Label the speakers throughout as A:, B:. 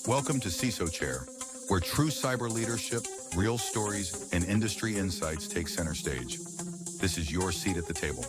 A: Welcome to CISO Chair, where true cyber leadership, real stories, and industry insights take center stage. This is your seat at the table.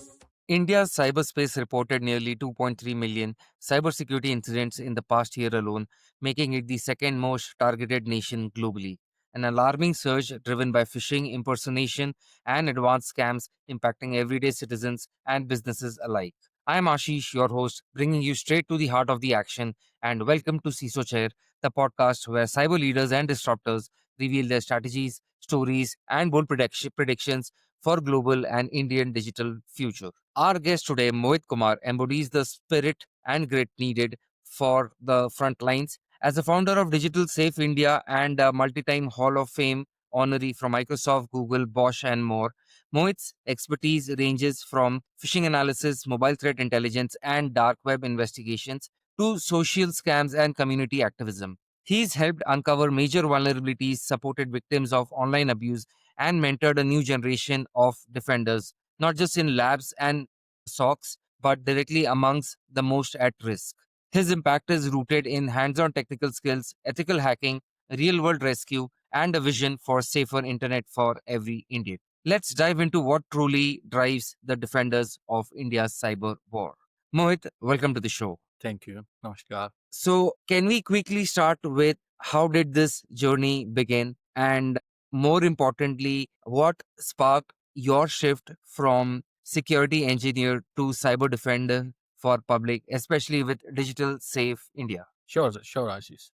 B: India's cyberspace reported nearly 2.3 million cybersecurity incidents in the past year alone, making it the second most targeted nation globally. An alarming surge driven by phishing, impersonation, and advanced scams impacting everyday citizens and businesses alike. I am Ashish, your host, bringing you straight to the heart of the action, and welcome to CISO Chair, the podcast where cyber leaders and disruptors reveal their strategies, stories, and bold predictions for global and Indian digital future. Our guest today, Mohit Kumar, embodies the spirit and grit needed for the front lines. As a founder of Digital Safe India and a multi-time Hall of Fame honoree from Microsoft, Google, Bosch, and more, Mohit's expertise ranges from phishing analysis, mobile threat intelligence, and dark web investigations to social scams and community activism. He's helped uncover major vulnerabilities, supported victims of online abuse, and mentored a new generation of defenders, not just in labs and SOCs, but directly amongst the most at risk. His impact is rooted in hands on technical skills, ethical hacking, real world rescue, and a vision for safer internet for every Indian. Let's dive into what truly drives the defenders of India's cyber war. Mohit, welcome to the show.
C: Thank you. Namaskar.
B: So, can we quickly start with how did this journey begin? And more importantly, what sparked your shift from security engineer to cyber defender for public, especially with Digital Safe India?
C: Sure, Ashish.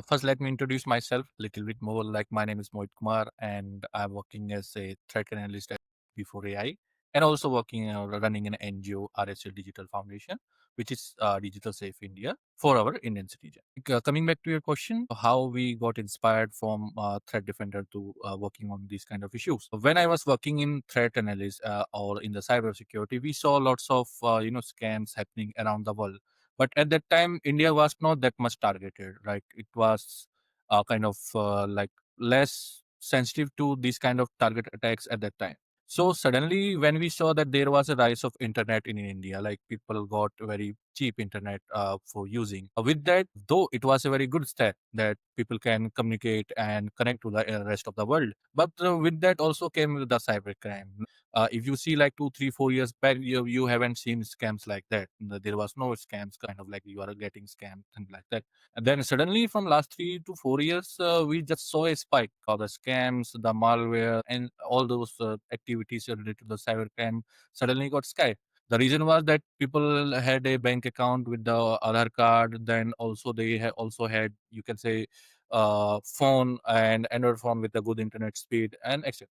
C: First, let me introduce myself a little bit more. Like, my name is Mohit Kumar, and I'm working as a threat analyst at Before AI, and also working running an NGO, RSL Digital Foundation, which is Digital Safe India for our Indian citizen. Coming back to your question, how we got inspired from threat defender to working on these kind of issues. When I was working in threat analyst or in the cyber security, we saw lots of scams happening around the world, but at that time India was not that much targeted. Like, it was kind of like less sensitive to these kind of target attacks at that time. So suddenly when we saw that there was a rise of internet in India, like people got very cheap internet for using, with that, though it was a very good step that people can communicate and connect to the rest of the world, but with that also came with the cybercrime. If you see, like 2 3 4 years back, you haven't seen scams like that. There was no scams, kind of like you are getting scammed, things like that. And then suddenly from last 3 to 4 years, we just saw a spike of the scams, the malware, and all those activities related to the cybercrime suddenly got sky. The reason was that people had a bank account with the Aadhaar card. Then also they also had, you can say, phone and Android phone with a good internet speed and etc.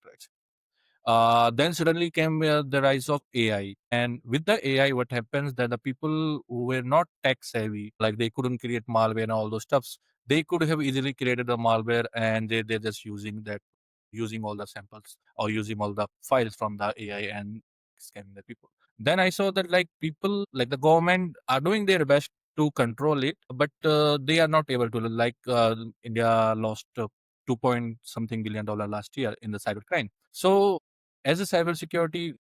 C: Then suddenly came the rise of AI. And with the AI, what happens that the people who were not tech savvy, like they couldn't create malware and all those stuffs, they could have easily created a malware, and they're just using that, using all the samples or using all the files from the AI and scamming the people. Then I saw that, like, people, like the government, are doing their best to control it, but they are not able to. Like, India lost 2 point something billion dollar last year in the cybercrime. So as a cybersecurity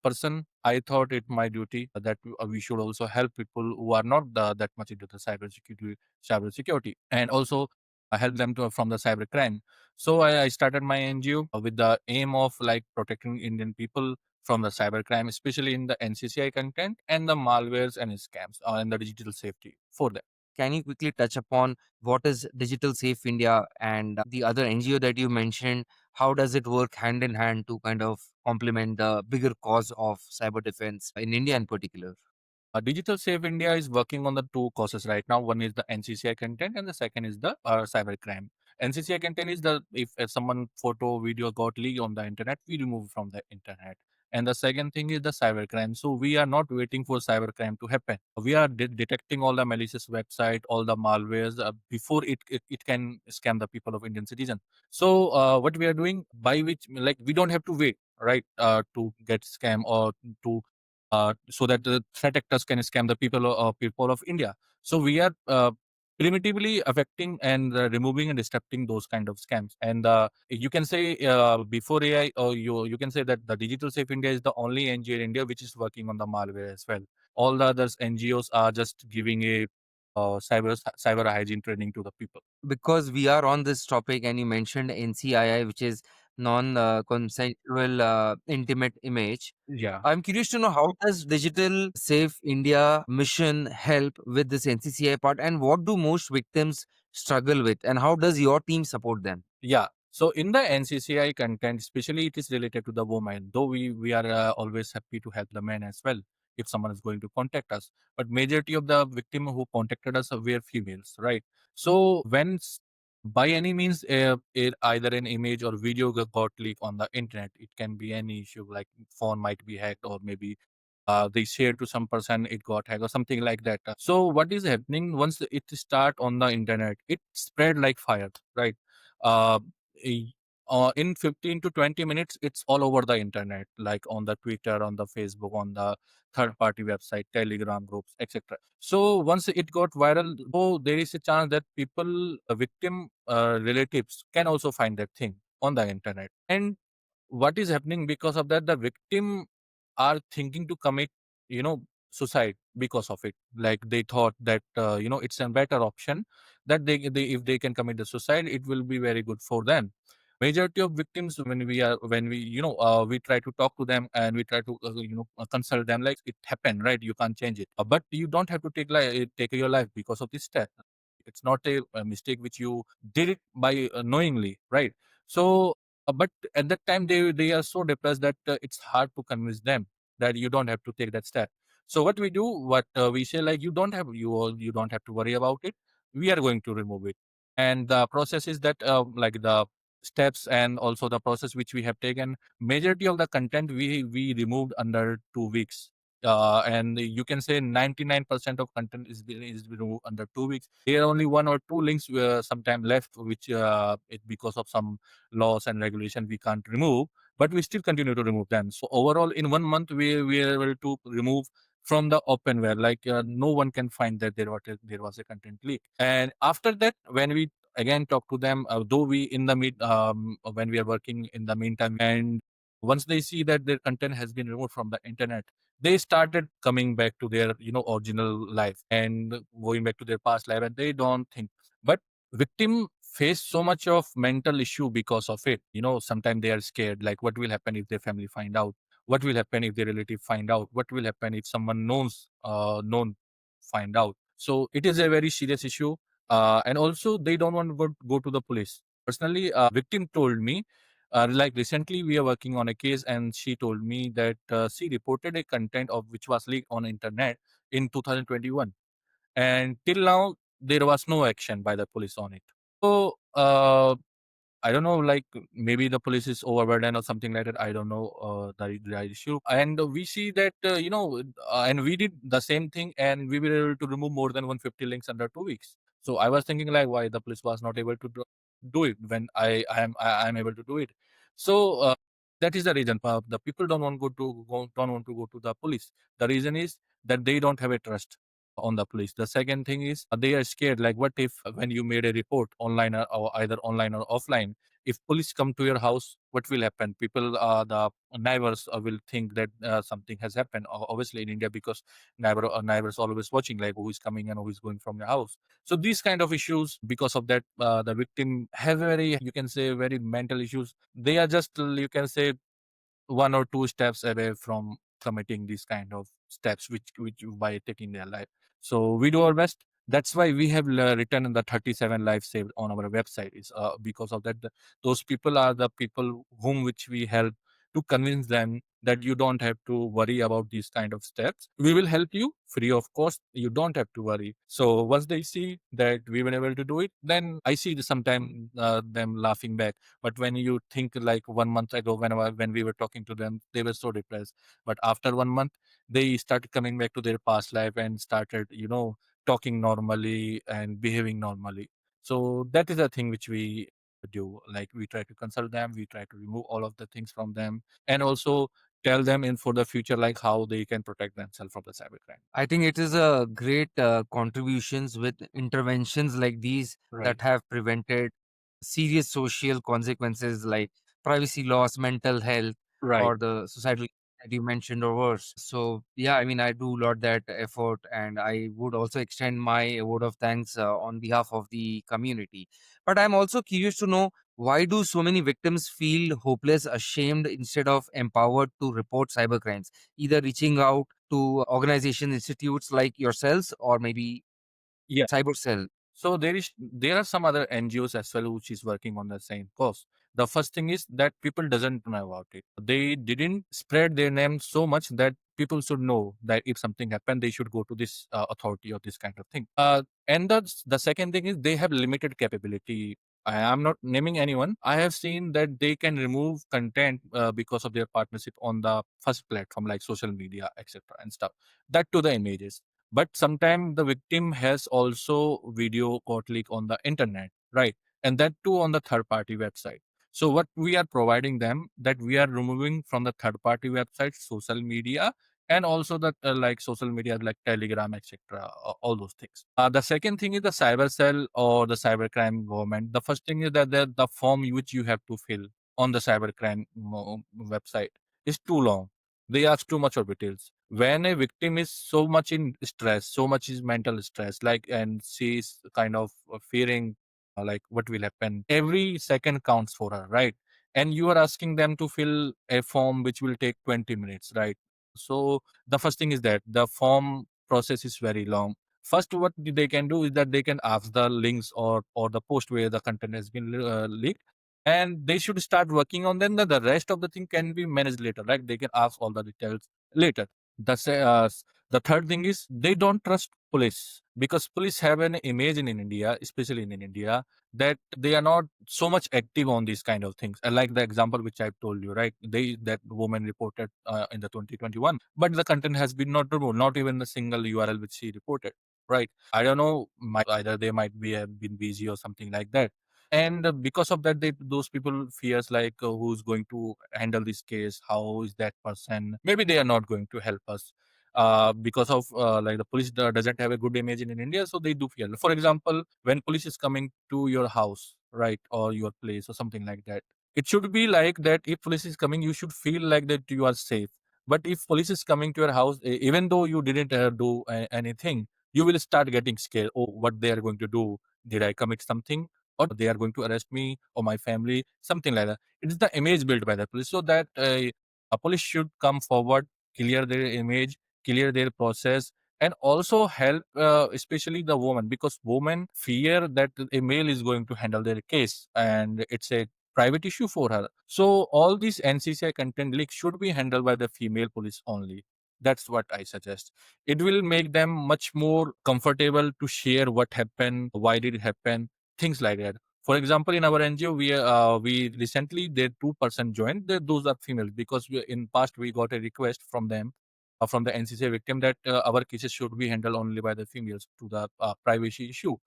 C: person, I thought it my duty that we should also help people who are not that much into the cybersecurity, and also help them to from the cybercrime. So I started my NGO with the aim of, like, protecting Indian people from the cybercrime, especially in the NCCI content and the malwares and scams, and the digital safety for them.
B: Can you quickly touch upon what is Digital Safe India and the other NGO that you mentioned? How does it work hand in hand to kind of complement the bigger cause of cyber defense in India in particular?
C: Digital Safe India is working on the two causes right now. One is the NCCI content, and the second is the cybercrime. NCCI content is the, if someone photo video got leaked on the internet, we remove from the internet. And the second thing is the cybercrime. So we are not waiting for cybercrime to happen. We are detecting all the malicious website, all the malwares before it can scam the people of Indian citizen. So what we are doing, by which, like, we don't have to wait, right, to get scam or to so that the threat actors can scam the people of India. So we are primitively affecting and removing and disrupting those kind of scams. And you can say, before AI, or you can say that the Digital Safe India is the only NGO in India which is working on the malware as well. All the others NGOs are just giving a cyber hygiene training to the people.
B: Because we are on this topic and you mentioned NCII, which is non consensual intimate image.
C: Yeah.
B: I'm curious to know, how does Digital Safe India mission help with this NCCI part, and what do most victims struggle with, and how does your team support them?
C: Yeah. So in the NCCI content, especially it is related to the woman, though we are always happy to help the men as well if someone is going to contact us. But majority of the victim who contacted us were females, right? So when by any means either an image or video got leaked on the internet, it can be any issue like phone might be hacked, or maybe they shared to some person, it got hacked or something like that. So what is happening once it start on the internet, it spread like fire, right? uh, i- in 15 to 20 minutes it's all over the internet, like on the Twitter, on the Facebook, on the third party website, Telegram groups, etc. So once it got viral, so there is a chance that people, victim relatives can also find that thing on the internet. And what is happening because of that, the victim are thinking to commit, suicide because of it. Like they thought that it's a better option, that they if they can commit the suicide, it will be very good for them. Majority of victims, when we we try to talk to them and we try to consult them, like it happened, right? You can't change it. But you don't have to take your life because of this step. It's not a mistake which you did it by knowingly, right? So but at that time they are so depressed that it's hard to convince them that you don't have to take that step. So what we do, what we say, like you don't have to worry about it, we are going to remove it. And the process is that like the steps and also the process which we have taken, majority of the content we removed under 2 weeks. And you can say 99% of content is removed under 2 weeks. There are only one or two links sometime left, which because of some laws and regulation we can't remove, but we still continue to remove them. So overall in 1 month we are able to remove from the openware, like no one can find that there was a content leak. And after that, when we again talk to them, though we in the mid when we are working in the meantime, and once they see that their content has been removed from the internet, they started coming back to their original life and going back to their past life, and they don't think. But victim face so much of mental issue because of it. Sometimes they are scared, like what will happen if their family find out, what will happen if their relative find out, what will happen if someone known find out. So it is a very serious issue. And also they don't want to go to the police. Personally, victim told me, like recently we are working on a case, and she told me that she reported a content of which was leaked on internet in 2021, and till now there was no action by the police on it. So I don't know, like maybe the police is overburdened or something like that. I don't know the right issue. And we see that, and we did the same thing, and we were able to remove more than 150 links under 2 weeks. So I was thinking, like, why the police was not able to do it when I am able to do it. So that is the reason. The people don't want to go to the police. The reason is that they don't have a trust on the police. The second thing is they are scared. Like, what if when you made a report online, or either online or offline, if police come to your house, what will happen? People, the neighbors will think that something has happened. Obviously, in India, because neighbors always watching, like who is coming and who is going from your house. So these kind of issues, because of that, the victim have very, you can say, very mental issues. They are just, you can say, one or two steps away from committing these kind of steps, which by taking their life. So we do our best. That's why we have written the 37 lives saved on our website. Is because of that, those people are the people whom which we help to convince them that you don't have to worry about these kind of steps. We will help you free of cost. You don't have to worry. So once they see that we were able to do it, then I see sometimes them laughing back. But when you think, like 1 month ago, when we were talking to them, they were so depressed. But after 1 month, they started coming back to their past life and started, talking normally and behaving normally. So that is the thing which we do. Like we try to consult them, we try to remove all of the things from them, and also tell them in for the future, like how they can protect themselves from the cybercrime.
B: I think it is a great contributions with interventions like these
C: Right.
B: that have prevented serious social consequences like privacy loss, mental health,
C: Right.
B: or the societal that you mentioned or worse. So yeah, I mean, I do lot that effort, and I would also extend my word of thanks on behalf of the community. But I'm also curious to know, why do so many victims feel hopeless, ashamed, instead of empowered to report cybercrimes, either reaching out to organization institutes like yourselves or maybe
C: Yeah.
B: cyber cell?
C: So there are some other NGOs as well which is working on the same cause. The first thing is that people doesn't know about it. They didn't spread their name so much that people should know that if something happened, they should go to this authority or this kind of thing. And the second thing is they have limited capability. I am not naming anyone. I have seen that they can remove content because of their partnership on the first platform like social media, etc. and stuff. That to the images, but sometimes the victim has also video got leak on the internet, right? And that too on the third party website. So what we are providing them, that we are removing from the third party website social media, and also the like social media like Telegram, etc., all those things. The second thing is the cyber cell or the cybercrime government. The first thing is that the form which you have to fill on the cybercrime website is too long. They ask too much of details. When a victim is so much in stress, so much is mental stress, like, and she's kind of fearing like what will happen, every second counts for her, right? And you are asking them to fill a form which will take 20 minutes, right? So the first thing is that the form process is very long. First, what they can do is that they can ask the links or the post where the content has been leaked, and they should start working on them. The rest of the thing can be managed later, right? They can ask all the details later. The third thing is they don't trust police, because police have an image in India, especially in India, that they are not so much active on these kind of things. Like the example which I've told you, right? That woman reported in the 2021, but the content has been not removed, not even the single URL which she reported. Right? I don't know. Either they might be have been busy or something like that, and because of that those people fears like who's going to handle this case, how is that person, maybe they are not going to help us because of like the police doesn't have a good image in India, so they do fear. For example, when police is coming to your house, right, or your place or something like that, it should be like that. If police is coming, you should feel like that you are safe. But if police is coming to your house, even though you didn't do anything, you will start getting scared. Oh, what they are going to do? Did I commit something? Or they are going to arrest me or my family, something like that. It is the image built by the police, so that a police should come forward, clear their image, clear their process, and also help especially the woman, because women fear that a male is going to handle their case and it's a private issue for her. So all these NCCI content leaks should be handled by the female police only. That's what I suggest. It will make them much more comfortable to share what happened, why did it happen, things like that. For example, in our NGO, we recently there 2% joined. Those are females, because in past we got a request from them, from the NCCI victim, that our cases should be handled only by the females to the privacy issue.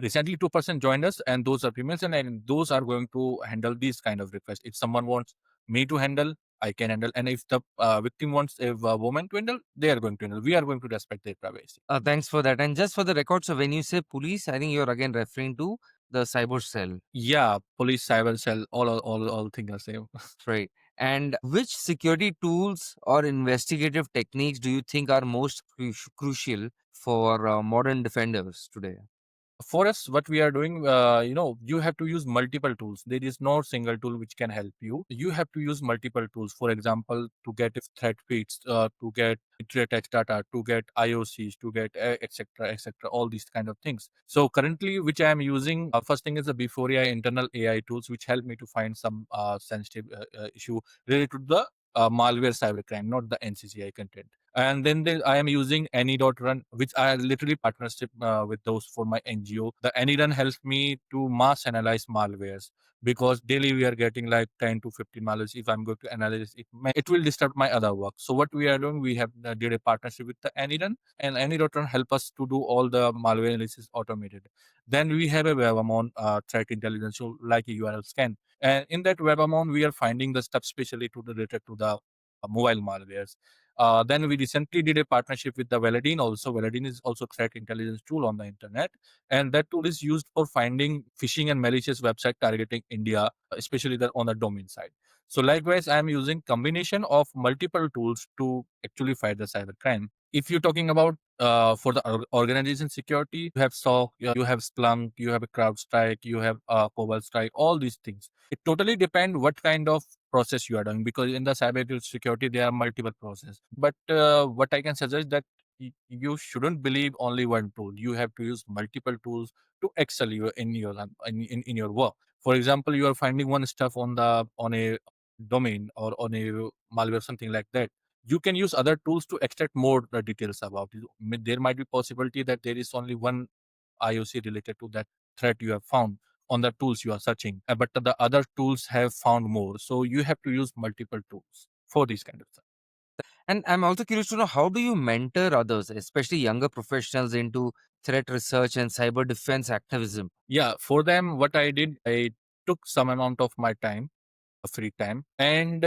C: Recently, 2% joined us, and those are females, and those are going to handle these kind of requests. If someone wants me to handle, I can handle, and if the victim wants a woman to handle, they are going to handle. We are going to respect their privacy.
B: Thanks for that. And just for the record, so when you say police, I think you're again referring to the cyber cell.
C: Yeah, police, cyber cell, all things are same.
B: Right. And which security tools or investigative techniques do you think are most crucial for modern defenders today?
C: For us, what we are doing, you have to use multiple tools. There is no single tool which can help you. You have to use multiple tools. For example, to get threat feeds, to get threat text data, to get IOCs, to get etc etc, all these kind of things. So currently which I am using, first thing is the before AI internal AI tools, which help me to find some sensitive issue related to the malware cybercrime, not the NCCI content. And then I am using any.run, which I literally partnership with those for my NGO. The any.run helps me to mass analyze malwares, because daily we are getting like 10 to 15 malwares. If I'm going to analyze it, it will disturb my other work. So what we are doing, we have did a partnership with the any.run, and any.run help us to do all the malware analysis automated. Then we have a WebMon threat intelligence, so like a URL scan. And in that WebMon, we are finding the stuff specially to related to the mobile malwares. Then we recently did a partnership with the Validin. Also, Validin is also threat intelligence tool on the internet, and that tool is used for finding phishing and malicious website targeting India, especially on the domain side. So likewise, I am using combination of multiple tools to actually fight the cybercrime. If you're talking about for the organization security, you have SOC, you have Splunk, you have a CrowdStrike, you have Cobalt Strike, all these things. It totally depends what kind of process you are doing, because in the cyber security there are multiple processes. But what I can suggest that you shouldn't believe only one tool. You have to use multiple tools to excel in your in your work. For example, you are finding one stuff on a domain or on a malware, something like that. You can use other tools to extract more details about it. There might be possibility that there is only one IOC related to that threat you have found on the tools you are searching, but the other tools have found more. So you have to use multiple tools for these kind of things.
B: And I'm also curious to know, how do you mentor others, especially younger professionals, into threat research and cyber defense activism?
C: Yeah, for them, what I did, I took some amount of my time, free time, and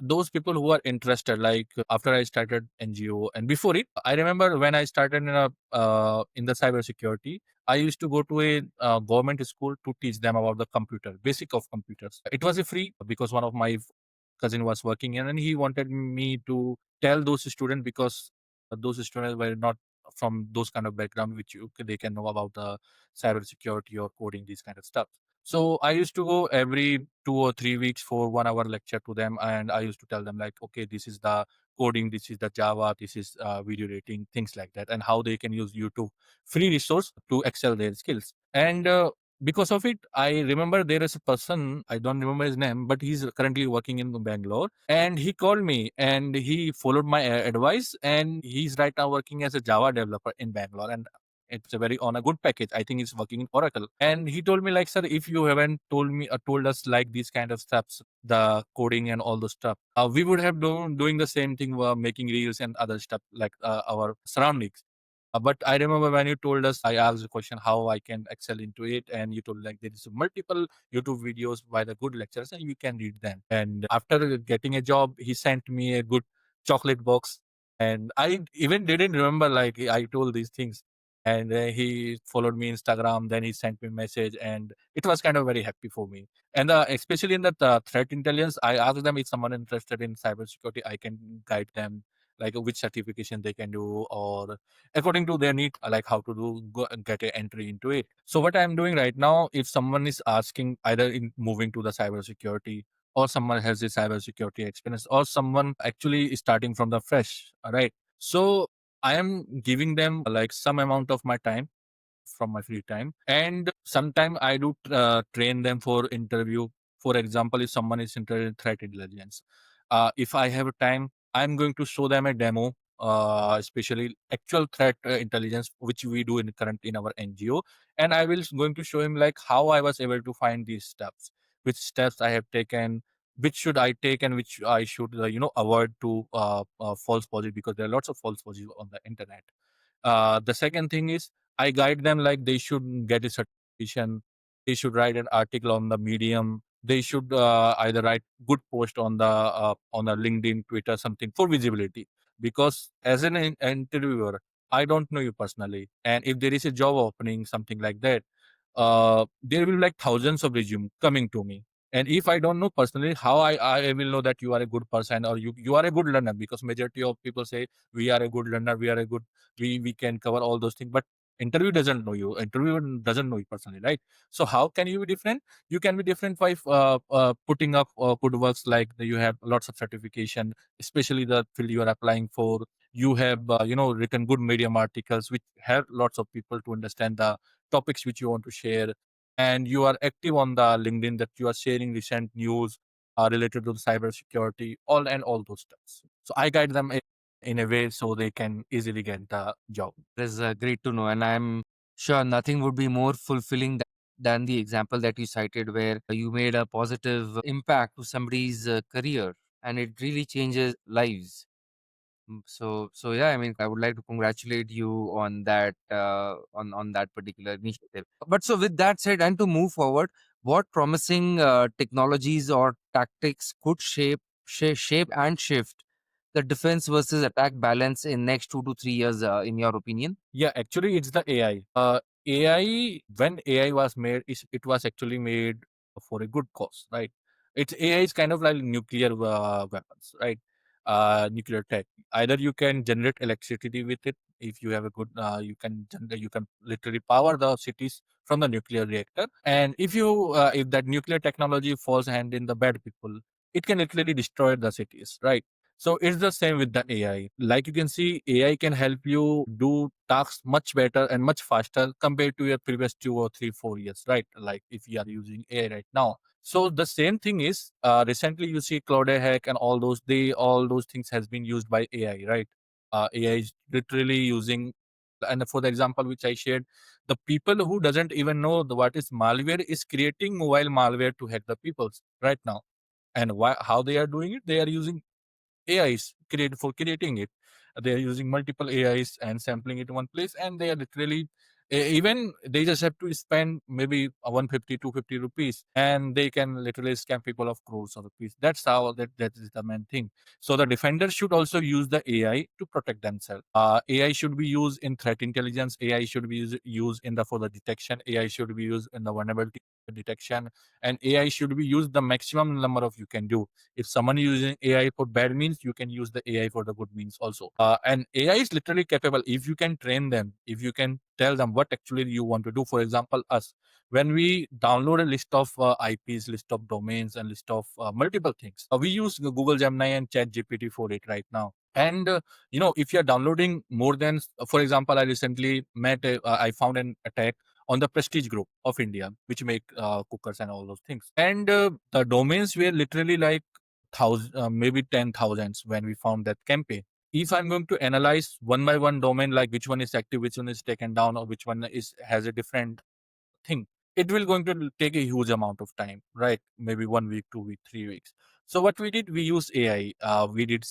C: those people who are interested, like after I started NGO and before it, I remember when I started in the cyber security, I used to go to a government school to teach them about the computer, basic of computers. It was a free, because one of my cousin was working in, and he wanted me to tell those students, because those students were not from those kind of background which they can know about the cyber security or coding, these kind of stuff. So I used to go every 2 or 3 weeks for 1 hour lecture to them, and I used to tell them like, okay, this is the coding, this is the Java, this is video editing, things like that, and how they can use YouTube free resource to excel their skills. And because of it, I remember there is a person, I don't remember his name, but he's currently working in Bangalore, and he called me and he followed my advice, and he's right now working as a Java developer in Bangalore, and it's a very on a good package. I think he's working in Oracle. And he told me like, sir, if you haven't told us like these kind of steps, the coding and all those stuff, we would have doing the same thing, making reels and other stuff like our surroundings. But I remember when you told us, I asked the question how I can excel into it, and you told like there is multiple YouTube videos by the good lecturers, and you can read them. And after getting a job, he sent me a good chocolate box, and I even didn't remember like I told these things. And he followed me Instagram. Then he sent me message, and it was kind of very happy for me. And especially in that threat intelligence, I asked them if someone interested in cybersecurity, I can guide them like which certification they can do, or according to their need, like how to go and get an entry into it. So what I'm doing right now, if someone is asking either in moving to the cybersecurity, or someone has a cybersecurity experience, or someone actually is starting from the fresh, all right. So I am giving them like some amount of my time from my free time, and sometime I do train them for interview. For example, if someone is interested in threat intelligence, if I have time, I'm going to show them a demo, especially actual threat intelligence, which we do in our NGO, and I will going to show him like how I was able to find these steps, which steps I have taken, which should I take, and which I should avoid to false positive, because there are lots of false positives on the internet. The second thing is I guide them like they should get a certification, they should write an article on the Medium, they should either write good post on the LinkedIn, Twitter, something for visibility. Because as an interviewer, I don't know you personally, and if there is a job opening, something like that, there will be like thousands of resume coming to me. And if I don't know personally, how I will know that you are a good person, or you are a good learner, because majority of people say we are a good learner, we are a good, we can cover all those things, but interview doesn't know you, interviewer doesn't know you personally, right? So how can you be different? You can be different by putting up good works, like you have lots of certification, especially the field you are applying for. You have written good medium articles which help lots of people to understand the topics which you want to share, and you are active on the LinkedIn, that you are sharing recent news related to the cyber security, all those stuff. So I guide them in a way so they can easily get the job.
B: That is great to know. And I'm sure nothing would be more fulfilling than the example that you cited, where you made a positive impact to somebody's career, and it really changes lives. So yeah, I mean, I would like to congratulate you on that, on that particular initiative. But so with that said, and to move forward, what promising technologies or tactics could shape and shift the defense versus attack balance in next 2 to 3 years, in your opinion?
C: Yeah, actually, it's the AI. AI, when AI was made, it was actually made for a good cause, right? It's AI is kind of like nuclear weapons, right? Nuclear tech. Either you can generate electricity with it. If you have a good, you can literally power the cities from the nuclear reactor. And if that nuclear technology falls hand in the bad people, it can literally destroy the cities, right? So it's the same with the AI. Like you can see, AI can help you do tasks much better and much faster compared to your previous 2 or 3, 4 years, right? Like if you are using AI right now. So the same thing is recently you see Cloud hack and all those things has been used by AI, right? AI is literally using, and for the example which I shared, the people who doesn't even know what is malware is creating mobile malware to hack the peoples right now. And why? How they are doing it? They are using AIs for creating it. They are using multiple AIs and sampling it in one place, and they are literally even they just have to spend maybe 150, 250 rupees, and they can literally scam people of crores of rupees. That's how that is the main thing. So the defender should also use the AI to protect themselves. AI should be used in threat intelligence. AI should be used in the for the detection. AI should be used in the vulnerability detection, and AI should be used the maximum number of you can do. If someone is using AI for bad means, you can use the AI for the good means also. And AI is literally capable if you can train them, if you can tell them what actually you want to do. For example, us, when we download a list of IPs, list of domains, and list of multiple things, we use Google Gemini and ChatGPT for it right now. And if you're downloading more than, for example, I recently I found an attack on the Prestige Group of India, which make cookers and all those things. And the domains were literally like maybe 10,000s when we found that campaign. If I'm going to analyze one by one domain, like which one is active, which one is taken down, or which one is has a different thing, it will going to take a huge amount of time, right? Maybe 1 week, 2 week, 3 weeks. So what we did, we used AI. We did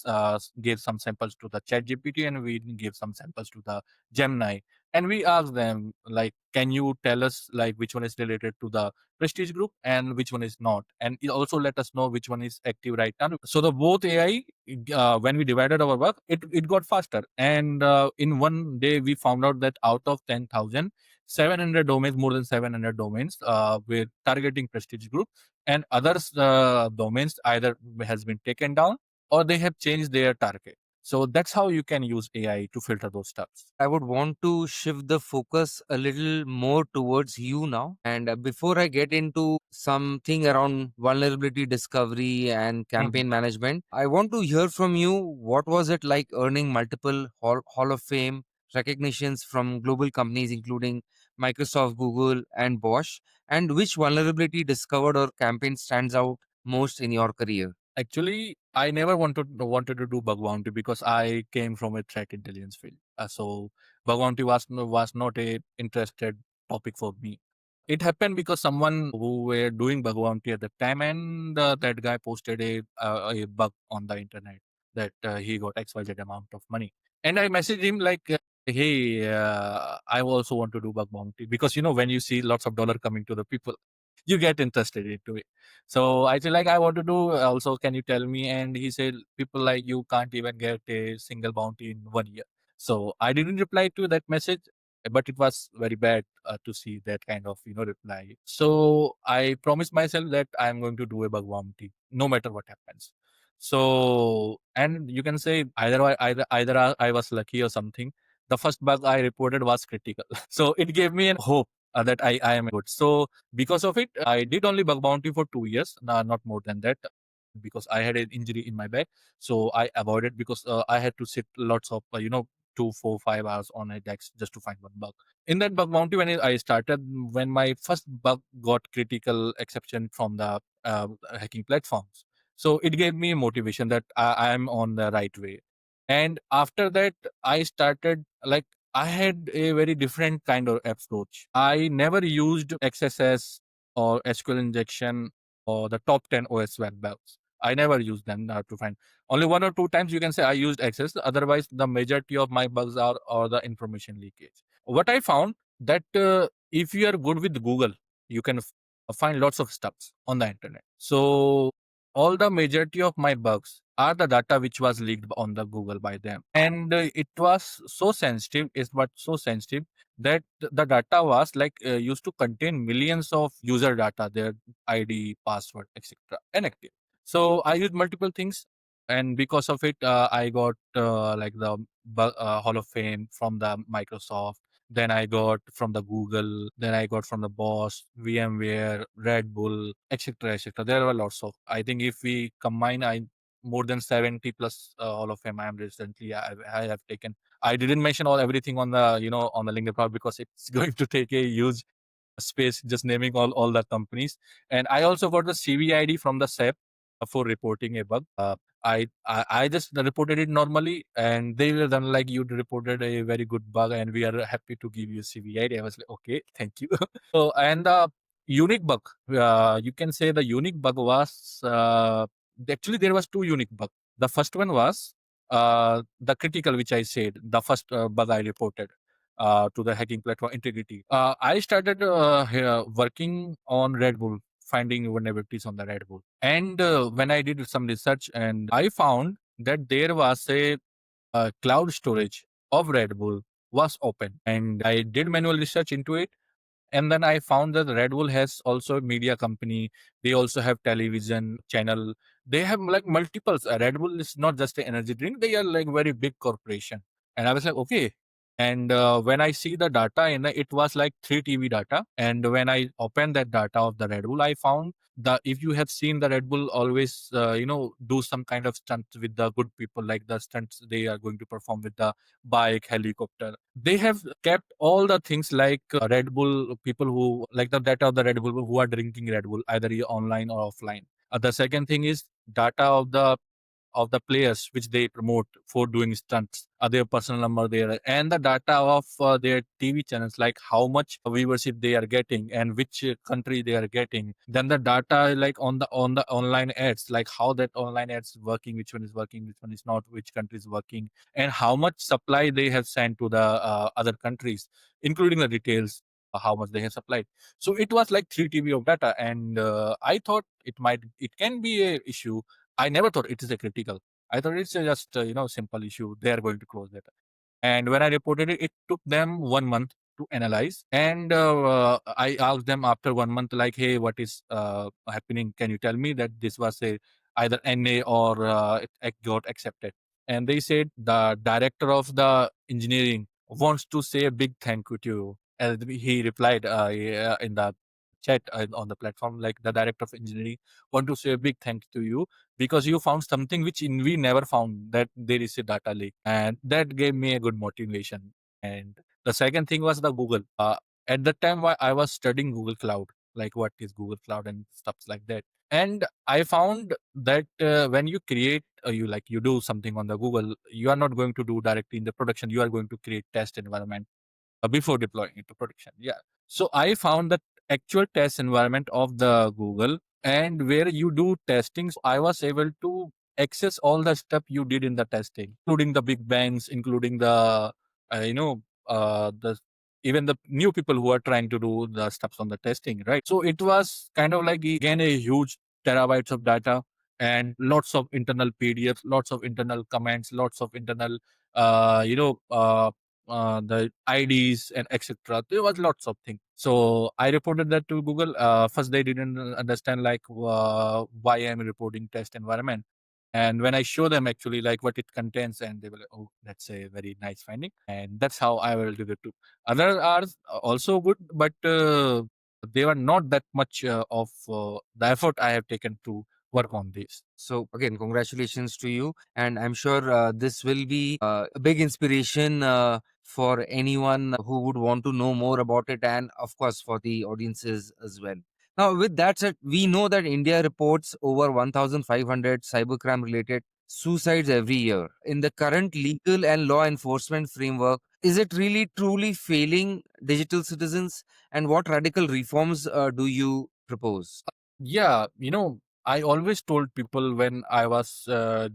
C: gave some samples to the Chat GPT, and we gave some samples to the Gemini, and we asked them like, can you tell us like which one is related to the Prestige Group and which one is not, and it also let us know which one is active right now. So the both AI, when we divided our work, it got faster, and in one day we found out that out of 10,000, 700 domains, more than 700 domains were targeting Prestige Group, and others domains either has been taken down or they have changed their target. So that's how you can use AI to filter those stuffs.
B: I would want to shift the focus a little more towards you now. And before I get into something around vulnerability discovery and
C: Mhm.
B: campaign management, I want to hear from you, what was it like earning multiple Hall of Fame recognitions from global companies, including Microsoft, Google, and Bosch? And which vulnerability discovered or campaign stands out most in your career?
C: Actually, I never wanted to do bug bounty because I came from a threat intelligence field. So bug bounty was not a interested topic for me. It happened because someone who were doing bug bounty at the time, and that guy posted a bug on the internet that he got XYZ amount of money, and I messaged him like, "Hey, I also want to do bug bounty because when you see lots of dollar coming to the people, you get interested into it." So I said, like, I want to do also, can you tell me? And he said, people like you can't even get a single bounty in 1 year. So I didn't reply to that message, but it was very bad to see that kind of, reply. So I promised myself that I'm going to do a bug bounty no matter what happens. So, and you can say either I was lucky or something. The first bug I reported was critical. So it gave me an hope that I am good. So because of it, I did only bug bounty for 2 years, not more than that, because I had an injury in my back. So I avoided because I had to sit lots of, 2, 4, 5 hours on a desk just to find one bug. In that bug bounty, when I started, when my first bug got critical exception from the hacking platforms, so it gave me motivation that I am on the right way. And after that, I started like I had a very different kind of approach. I never used XSS or SQL injection or the top 10 OS web bugs. I never used them to find. Only 1 or 2 times you can say I used access. Otherwise, the majority of my bugs are the information leakage. What I found that if you are good with Google, you can find lots of stuff on the internet. So all the majority of my bugs are the data which was leaked on the Google by them. And it was so sensitive, is but so sensitive that the data was like used to contain millions of user data, their ID, password, etc. and active. So I used multiple things, and because of it, I got like the Hall of Fame from the Microsoft. Then I got from the Google. Then I got from the Boss, VMware, Red Bull, etc. etc. There were lots of. I think if we combine, I more than 70 plus Hall of Fame I am recently I have taken. I didn't mention all everything on the on the LinkedIn profile because it's going to take a huge space just naming all the companies. And I also got the CVID from the SEP for reporting a bug. I just reported it normally, and they were then like, you reported a very good bug, and we are happy to give you CVID. I was like, okay, thank you. So, and the unique bug, you can say the unique bug was actually there was two unique bug. The first one was the critical, which I said, the first bug I reported to the hacking platform integrity. I started working on Red Bull, finding vulnerabilities on the Red Bull. And when I did some research, and I found that there was a cloud storage of Red Bull was open, and I did manual research into it. And then I found that Red Bull has also a media company. They also have television channel. They have like multiples. Red Bull is not just an energy drink. They are like very big corporation. And I was like, okay. And when I see the data it was like 3 TV data. And when I opened that data of the Red Bull, I found that if you have seen the Red Bull always, do some kind of stunts with the good people, like the stunts they are going to perform with the bike, helicopter. They have kept all the things like Red Bull people who like the data of the Red Bull who are drinking Red Bull, either online or offline. The second thing is data of the players which they promote for doing stunts, their personal number there, and the data of their TV channels, like how much viewership they are getting and which country they are getting. Then the data like on the online ads, like how that online ads working, which one is working, which one is not, which country is working, and how much supply they have sent to the other countries, including the details. How much they have supplied. So it was like 3 TB of data, and I thought it can be a issue. I never thought it is a critical. I thought it's just simple issue. They are going to close that. And when I reported it, it took them 1 month to analyze. And I asked them after 1 month, like, hey, what is happening? Can you tell me that this was a either NA or it got accepted? And they said the director of the engineering wants to say a big thank you to you. And he replied yeah, in the chat on the platform, like the director of engineering want to say a big thank you to you because you found something which we never found, that there is a data leak, and that gave me a good motivation. And the second thing was the Google. At the time I was studying Google Cloud, like what is Google Cloud and stuff like that. And I found that when you create you do something on the Google, you are not going to do directly in the production. You are going to create test environment before deploying it to production. Yeah. So I found that actual test environment of the Google, and where you do testing. So I was able to access all the stuff you did in the testing, including the big bangs, including the, the even the new people who are trying to do the stuffs on the testing, right? So it was kind of like, again, a huge terabytes of data and lots of internal PDFs, lots of internal comments, lots of internal, the IDs and etc. There was lots of things. So I reported that to Google. First, they didn't understand like why I'm reporting test environment. And when I show them actually like what it contains, and they were like, "Oh, that's a very nice finding." And that's how I will do it too. Other are also good, but they were not that much of the effort I have taken to work on this.
B: So again, congratulations to you, and I'm sure this will be a big inspiration for anyone who would want to know more about it, and of course for the audiences as well. Now, with that said, we know that India reports over 1,500 cybercrime related suicides every year. In the current legal and law enforcement framework, is it really truly failing digital citizens? And what radical reforms do you propose?
C: Yeah, I always told people when I was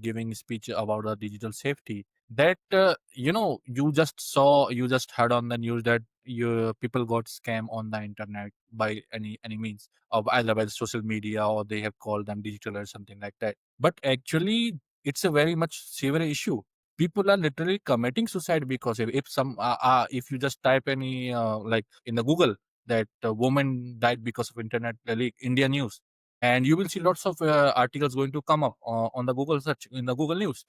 C: giving speech about the digital safety that you just heard on the news that people got scam on the internet by any means, of either by the social media, or they have called them digital or something like that. But actually, it's a very much severe issue. People are literally committing suicide because if you just type any like in the Google that a woman died because of internet leak, India news, and you will see lots of articles going to come up on the Google search in the Google News.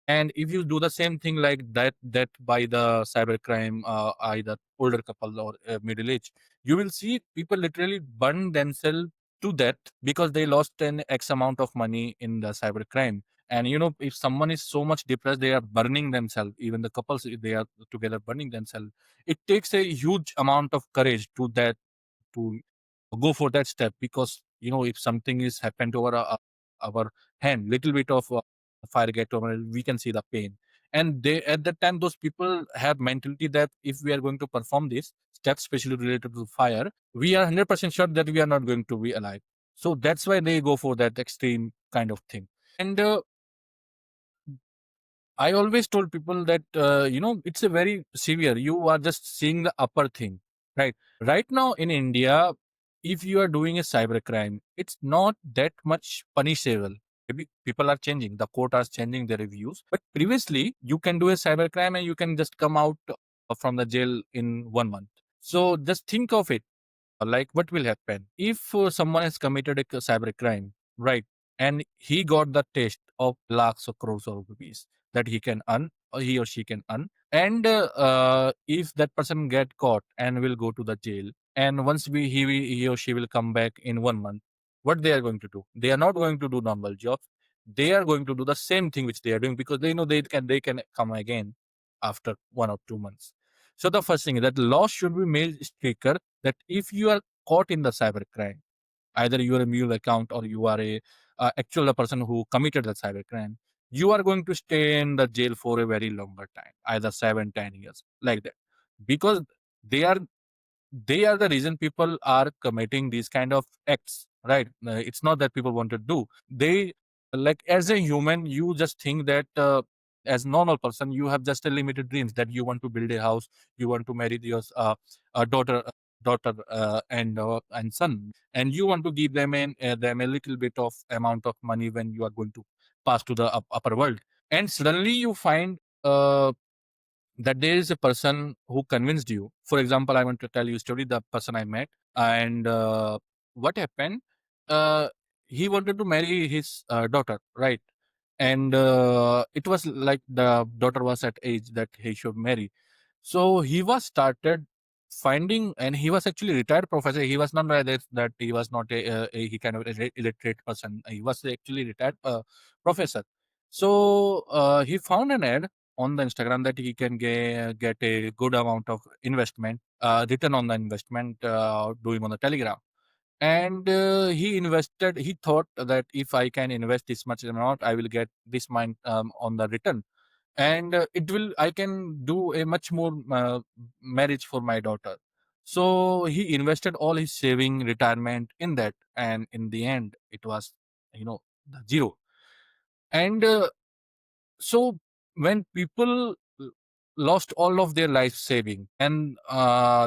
C: And if you do the same thing like that by the cybercrime, either older couple or middle age, you will see people literally burn themselves to death because they lost an X amount of money in the cybercrime. And if someone is so much depressed, they are burning themselves. Even the couples, they are together burning themselves. It takes a huge amount of courage to go for that step, because if something is happened to our hand, little bit of fire get over, we can see the pain. And they, at that time, those people have mentality that if we are going to perform this step, especially related to fire, we are 100% sure that we are not going to be alive. So that's why they go for that extreme kind of thing. And I always told people that, it's a very severe. You are just seeing the upper thing, right? Right now in India, if you are doing a cybercrime, it's not that much punishable. Maybe people are changing, the court are changing their reviews. But previously, you can do a cybercrime and you can just come out from the jail in 1 month. So just think of it, like what will happen if someone has committed a cyber crime, right? And he got the taste of lakhs or crores of rupees that he can earn, or he or she can earn. And if that person get caught and will go to the jail, and once he or she will come back in 1 month, what they are going to do? They are not going to do normal jobs. They are going to do the same thing which they are doing, because they know they can come again after 1 or 2 months. So the first thing is that law should be made stricter, that if you are caught in the cybercrime, either you are a mule account or you are a actual person who committed the cybercrime, you are going to stay in the jail for a very longer time, either 7, 10 years, like that, because they are they are the reason people are committing these kind of acts, right? It's not that people want to do. They, like, as a human, you just think that as normal person, you have just a limited dreams that you want to build a house, you want to marry your daughter and son, and you want to give them a little bit of amount of money when you are going to pass to the upper world. And suddenly you find that there is a person who convinced you. For example, I want to tell you a story. The person I met, and what happened? Uh, he wanted to marry his daughter, right? And it was like the daughter was at age that he should marry. So he was started finding, and he was actually retired professor. He was not like that he was not he kind of illiterate person. He was actually retired professor. So he found an ad on the Instagram that he can get a good amount of investment, return on the investment, doing on the Telegram. And he invested. He thought that if I can invest this much amount, I will get this amount on the return, and it will I can do a much more marriage for my daughter. So he invested all his saving, retirement in that, and in the end, it was the zero. And so when people lost all of their life saving, and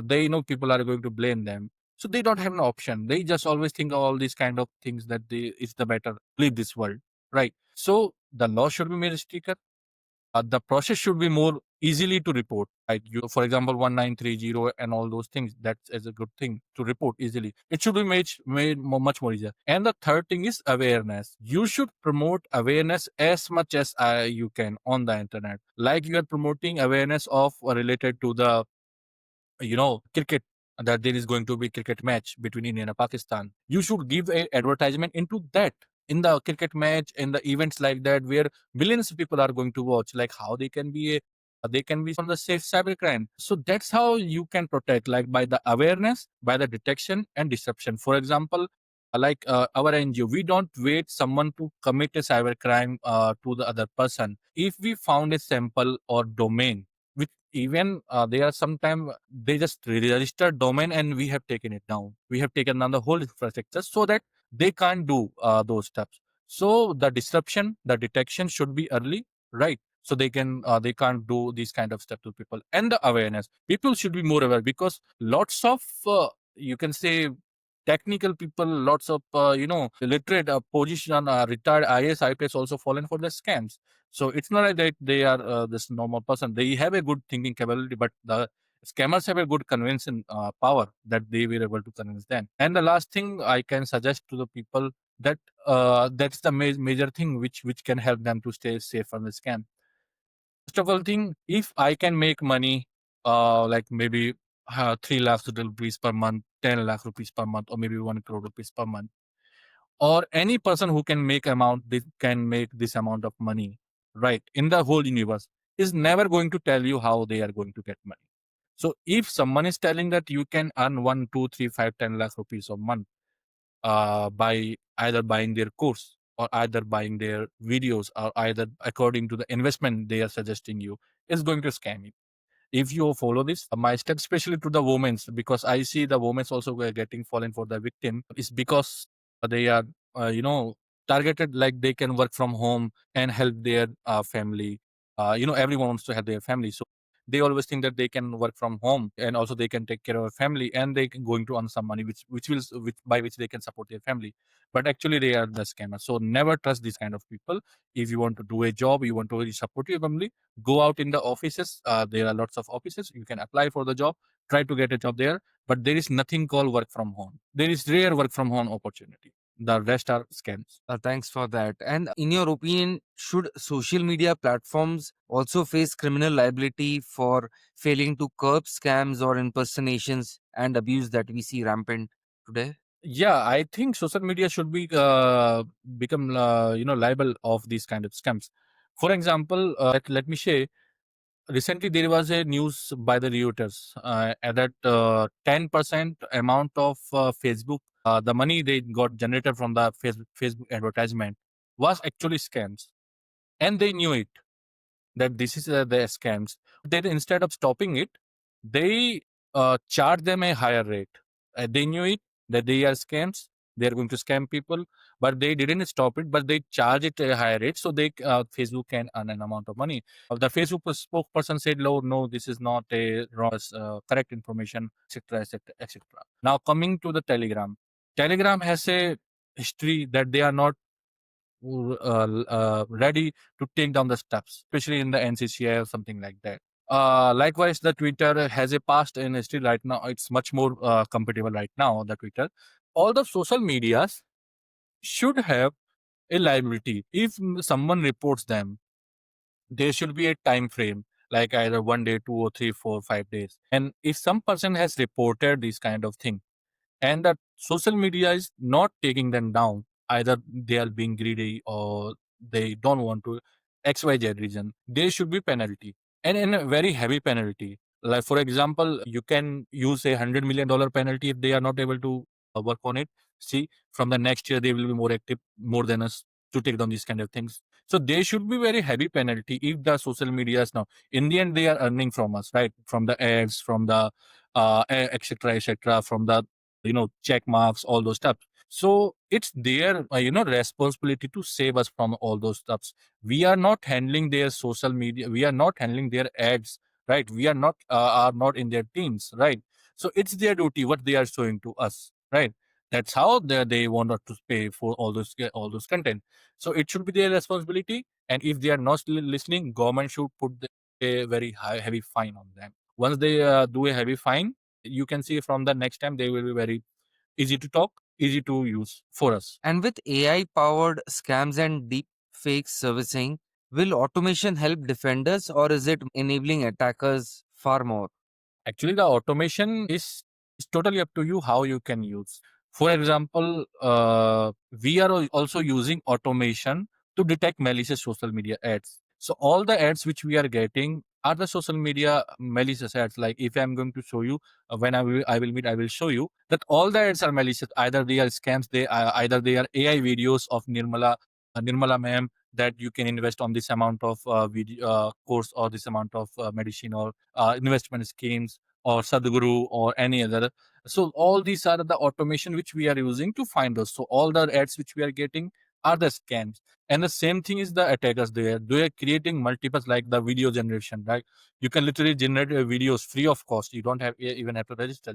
C: they know people are going to blame them, so they don't have an option. They just always think of all these kind of things, that it's the better leave this world, right? So the law should be made stricter. The process should be more easily to report, like, you, for example, 1930 and all those things. That is a good thing to report easily. It should be made much more easier. And the third thing is awareness. You should promote awareness as much as you can on the internet, like you are promoting awareness of related to the cricket, that there is going to be cricket match between India and Pakistan. You should give a advertisement into that, in the cricket match, in the events like that, where millions of people are going to watch, like how they can be from the safe cybercrime. So that's how you can protect, like by the awareness, by the detection and disruption. For example, like our NGO, we don't wait someone to commit a cybercrime to the other person. If we found a sample or domain, which even they are sometimes they just register domain, and we have taken it down. We have taken down the whole infrastructure so that they can't do those steps. So the disruption, the detection should be early, right? So they can't do these kind of steps to people. And the awareness, people should be more aware, because lots of you can say technical people, lots of literate position, retired IAS, IPS also fallen for the scams. So it's not like that they are this normal person. They have a good thinking capability, but the scammers have a good convincing power that they were able to convince them. And the last thing I can suggest to the people that that's the major thing which can help them to stay safe from the scam. First of all thing, if I can make money, like maybe 3 lakhs rupees per month, 10 lakh rupees per month, or maybe 1 crore rupees per month, or any person who can make amount, they can make this amount of money, right, in the whole universe, is never going to tell you how they are going to get money. So if someone is telling that you can earn 1, 2, 3, 5, 10 lakh rupees a month by either buying their course or either buying their videos or either according to the investment they are suggesting you, is going to scam you. If you follow this, my step, especially to the women, because I see the women also were getting fallen for the victim, is because they are, targeted like they can work from home and help their family. Everyone wants to help their family. So they always think that they can work from home and also they can take care of a family and they can going to earn some money, which by which they can support their family. But actually they are the scammers. So never trust these kind of people. If you want to do a job, you want to really support your family, go out in the offices. There are lots of offices. You can apply for the job, try to get a job there. But there is nothing called work from home. There is rare work from home opportunity. The rest are scams.
B: Thanks for that. And in your opinion, should social media platforms also face criminal liability for failing to curb scams or impersonations and abuse that we see rampant today?
C: Yeah, I think social media should be become liable of these kind of scams. For example, let me share. Recently, there was a news by the Reuters that 10% amount of Facebook, the money they got generated from the Facebook advertisement, was actually scams, and they knew it that this is the scams. Then instead of stopping it, they charge them a higher rate. They knew it that they are scams. They are going to scam people, but they didn't stop it. But they charge it a higher rate, so they Facebook can earn an amount of money. The Facebook spokesperson said, "No, no, this is not a wrong, correct information, etc., etc., etc." Now coming to the Telegram, Telegram has a history that they are not ready to take down the steps, especially in the NCCI or something like that. Likewise, the Twitter has a past and history right now. It's much more compatible right now, the Twitter. All the social medias should have a liability. If someone reports them, there should be a time frame, like either 1 day, 2 or 3, 4, 5 days. And if some person has reported this kind of thing, and that social media is not taking them down, either they are being greedy or they don't want to, XYZ reason, there should be penalty, and in a very heavy penalty. Like for example, you can use $100 million penalty if they are not able to work on it. See, from the next year they will be more active, more than us, to take down these kind of things. So there should be very heavy penalty if the social media is now, in the end they are earning from us, right, from the ads, from the etc., etc., from the check marks, all those stuff. So it's their responsibility to save us from all those stuffs. We are not handling their social media, we are not handling their ads, right? We are not in their teams, right? So it's their duty what they are showing to us, right? That's how they want us to pay for all those content. So it should be their responsibility, and if they are not listening, government should put a very heavy fine on them. Once they do a heavy fine, you can see from the next time they will be very easy to talk, easy to use for us.
B: And with AI powered scams and deep fake servicing, will automation help defenders or is it enabling attackers far more?
C: Actually, the automation is totally up to you how you can use. For example, we are also using automation to detect malicious social media ads. So all the ads which we are getting are the social media malicious ads. Like if I'm going to show you when I will show you that all the ads are malicious. Either they are scams, either they are AI videos of Nirmala ma'am, that you can invest on this amount of video course or this amount of medicine or investment schemes or Sadhguru or any other. So all these are the automation which we are using to find those. So all the ads which we are getting are the scams. And the same thing is the attackers there. They are creating multiples, like the video generation, right? You can literally generate videos free of cost. You don't have even have to register.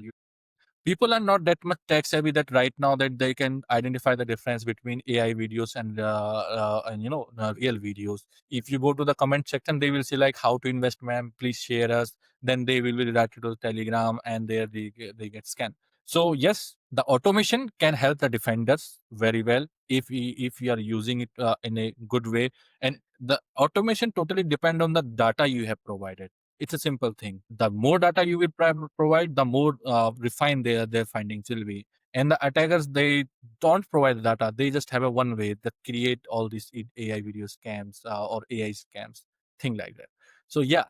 C: People are not that much tech savvy that right now that they can identify the difference between AI videos and real videos. If you go to the comment section, they will say like, how to invest, ma'am, please share us. Then they will be redirected to the Telegram, and there they get scanned. So yes, the automation can help the defenders very well if we are using it in a good way. And the automation totally depend on the data you have provided. It's a simple thing. The more data you will provide, the more refined their findings will be. And the attackers, they don't provide the data. They just have a one way that create all these AI video scams or AI scams, thing like that. So yeah,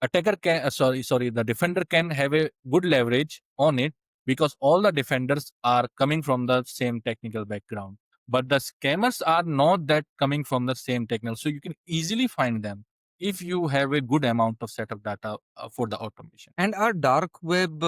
C: attacker can sorry, the defender can have a good leverage on it because all the defenders are coming from the same technical background. But the scammers are not that coming from the same technical, so you can easily find them if you have a good amount of set of data for the automation.
B: And are dark web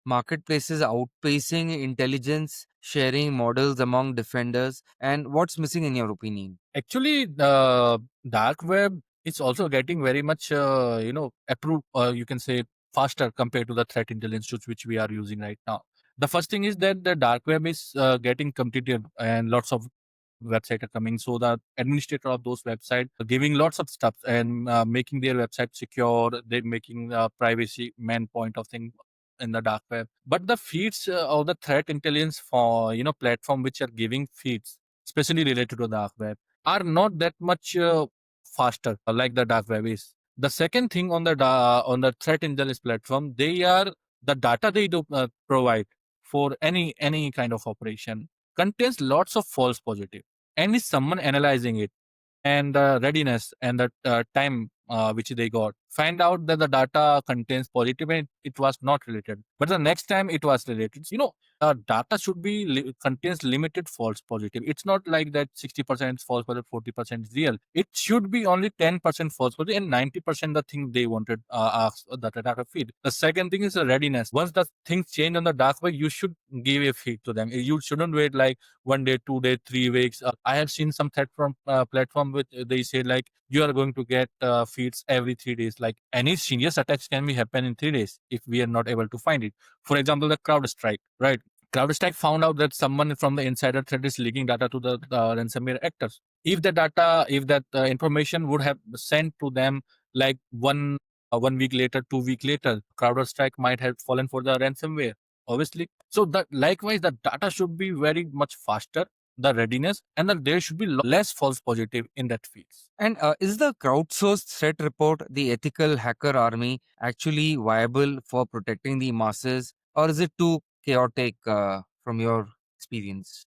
B: marketplaces outpacing intelligence sharing models among defenders? And what's missing in your opinion?
C: Actually, the dark web is also getting very much, approved, you can say, faster compared to the threat intelligence tools which we are using right now. The first thing is that the dark web is getting competitive, and lots of websites are coming. So the administrator of those websites are giving lots of stuff and making their website secure. They're making privacy main point of thing in the dark web. But the feeds of the threat intelligence for platform which are giving feeds, especially related to the dark web, are not that much faster like the dark web is. The second thing on the threat intelligence platform, they are the data they do provide for any kind of operation contains lots of false positive, and is someone analyzing it and the readiness and the time which they got, find out that the data contains positive and it was not related, but the next time it was related. Data should be contains limited false positive. It's not like that 60% is false positive, 40% is real. It should be only 10% false positive and 90% the thing they wanted ask the data feed. The second thing is the readiness. Once the things change on the dark web, you should give a feed to them. You shouldn't wait like 1 day, 2 day, 3 weeks. I have seen some threat from platform which they say like you are going to get feeds every 3 days. Like any serious attacks can be happen in 3 days if we are not able to find it. For example, the CrowdStrike, right? CrowdStrike found out that someone from the insider threat is leaking data to the ransomware actors. If that information would have sent to them like 1 week later, 2 week later, CrowdStrike might have fallen for the ransomware. Obviously, so that likewise the data should be very much faster, the readiness, and that there should be less false positive in that fields.
B: And is the crowdsourced threat report, the ethical hacker army, actually viable for protecting the masses, or is it too chaotic from your experience?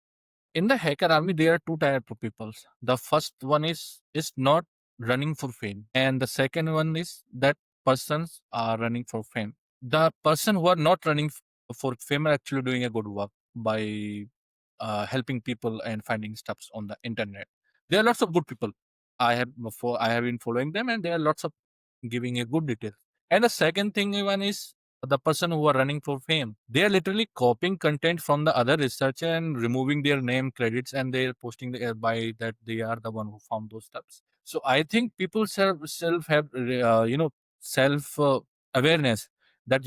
C: In the hacker army, there are two types of people. The first one is not running for fame, and the second one is that persons are running for fame. The person who are not running for fame are actually doing a good work by helping people and finding stuffs on the internet. There are lots of good people. I have been following them, and there are lots of giving a good detail. And the second thing even is the person who are running for fame. They are literally copying content from the other researcher and removing their name credits, and they're posting by that they are the one who found those stuffs. So I think people self have self awareness that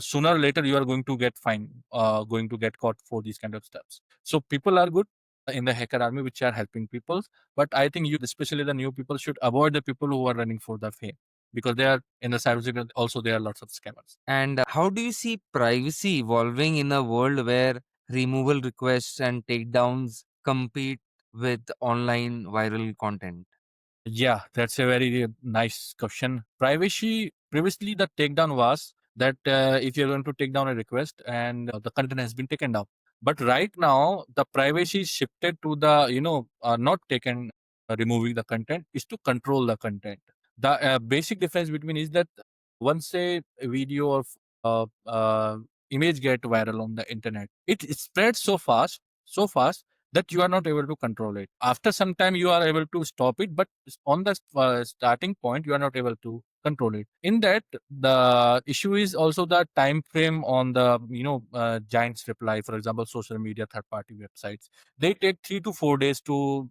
C: sooner or later you are going to get fined, going to get caught for these kind of steps. So people are good in the hacker army which are helping people, but I think you, especially the new people, should avoid the people who are running for the fame, because they are in the cybersecurity also there are lots of scammers.
B: And how do you see privacy evolving in a world where removal requests and takedowns compete with online viral content?
C: Yeah, that's a very nice question. Privacy, previously the takedown was that if you're going to take down a request and the content has been taken down. But right now, the privacy is shifted to the, not taken, removing the content, is to control the content. The basic difference between is that once a video or uh, uh, image get viral on the internet, it spreads so fast that you are not able to control it. After some time, you are able to stop it, but on the starting point, you are not able to control it. In that, the issue is also the time frame on the giants reply. For example, social media third party websites, they take 3 to 4 days to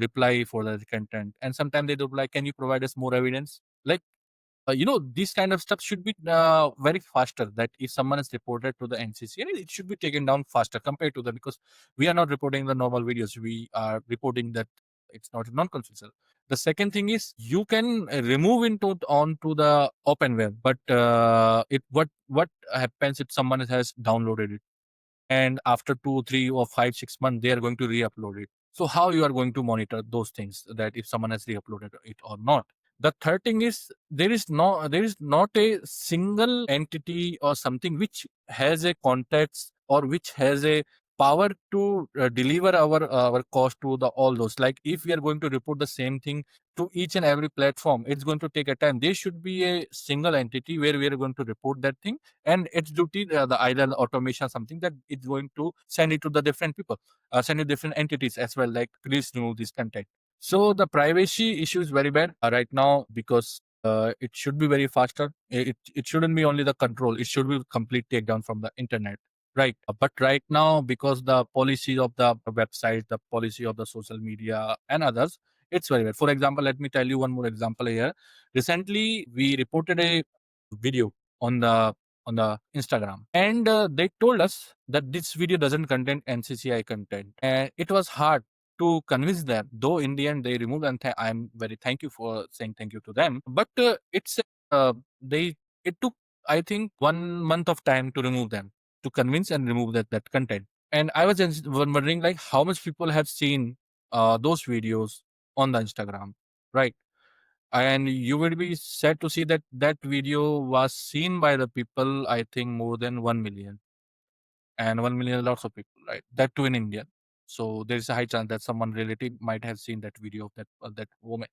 C: reply for the content, and sometimes they do like, can you provide us more evidence? Like These kind of stuff should be very faster. That if someone is reported to the NCCI, it should be taken down faster compared to the, because we are not reporting the normal videos. We are reporting that it's not non-consensual. The second thing is you can remove into onto the open web, but it what happens if someone has downloaded it, and after 2, 3, or 5, 6 months they are going to re-upload it? So how you are going to monitor those things, that if someone has re-uploaded it or not? The third thing is there is not a single entity or something which has a context or which has a power to deliver our cost to the all those. Like if we are going to report the same thing to each and every platform, it's going to take a time. There should be a single entity where we are going to report that thing, and its duty, the either automation something that it's going to send it to the different people, send it different entities as well, like please remove this content. So the privacy issue is very bad right now, because it should be very faster. It shouldn't be only the control, it should be complete takedown from the internet, right? But right now, because the policy of the website, the policy of the social media and others, it's very bad. For example, let me tell you one more example here. Recently we reported a video on the Instagram, and they told us that this video doesn't contain NCCI content, and it was hard to convince them. Though in the end they removed, and I'm very thank you for saying thank you to them. But they it took, I think, 1 month of time to remove them, to convince and remove that content. And I was just wondering, like, how much people have seen those videos on the Instagram, right? And you will be sad to see that that video was seen by the people, I think, more than 1 million. And 1 million, lots of people, right? That too in India. So there is a high chance that someone relative might have seen that video of that woman.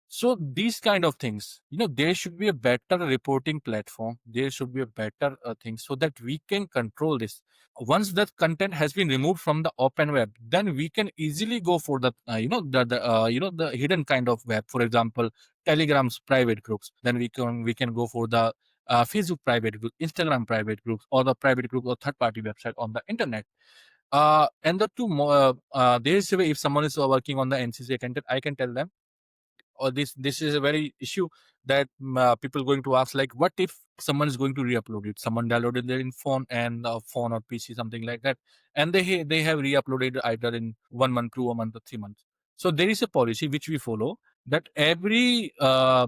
C: So these kind of things, there should be a better reporting platform. There should be a better thing, so that we can control this. Once that content has been removed from the open web, then we can easily go for the hidden kind of web. For example, Telegram's private groups. Then we can go for the Facebook private group, Instagram private groups, or the private group or third party website on the internet. And the two more, there is a way, if someone is working on the NCCI content, I can tell them, or this is a very issue that people going to ask, like, what if someone is going to re-upload it? Someone downloaded their in phone, and phone or PC, something like that, and they have re-uploaded either in 1 month, 2 months, or 3 months. So there is a policy which we follow, that every 1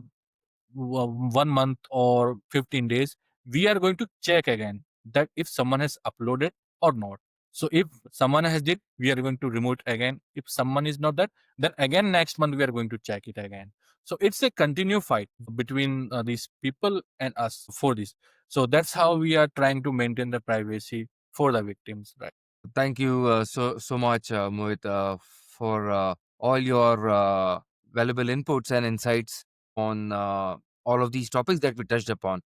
C: month or 15 days we are going to check again that if someone has uploaded or not. So if someone has did, we are going to remove it again. If someone is not that, then again next month we are going to check it again. So it's a continued fight between these people and us for this. So that's how we are trying to maintain the privacy for the victims, right?
B: Thank you so much, Mohit, for all your valuable inputs and insights on all of these topics that we touched upon.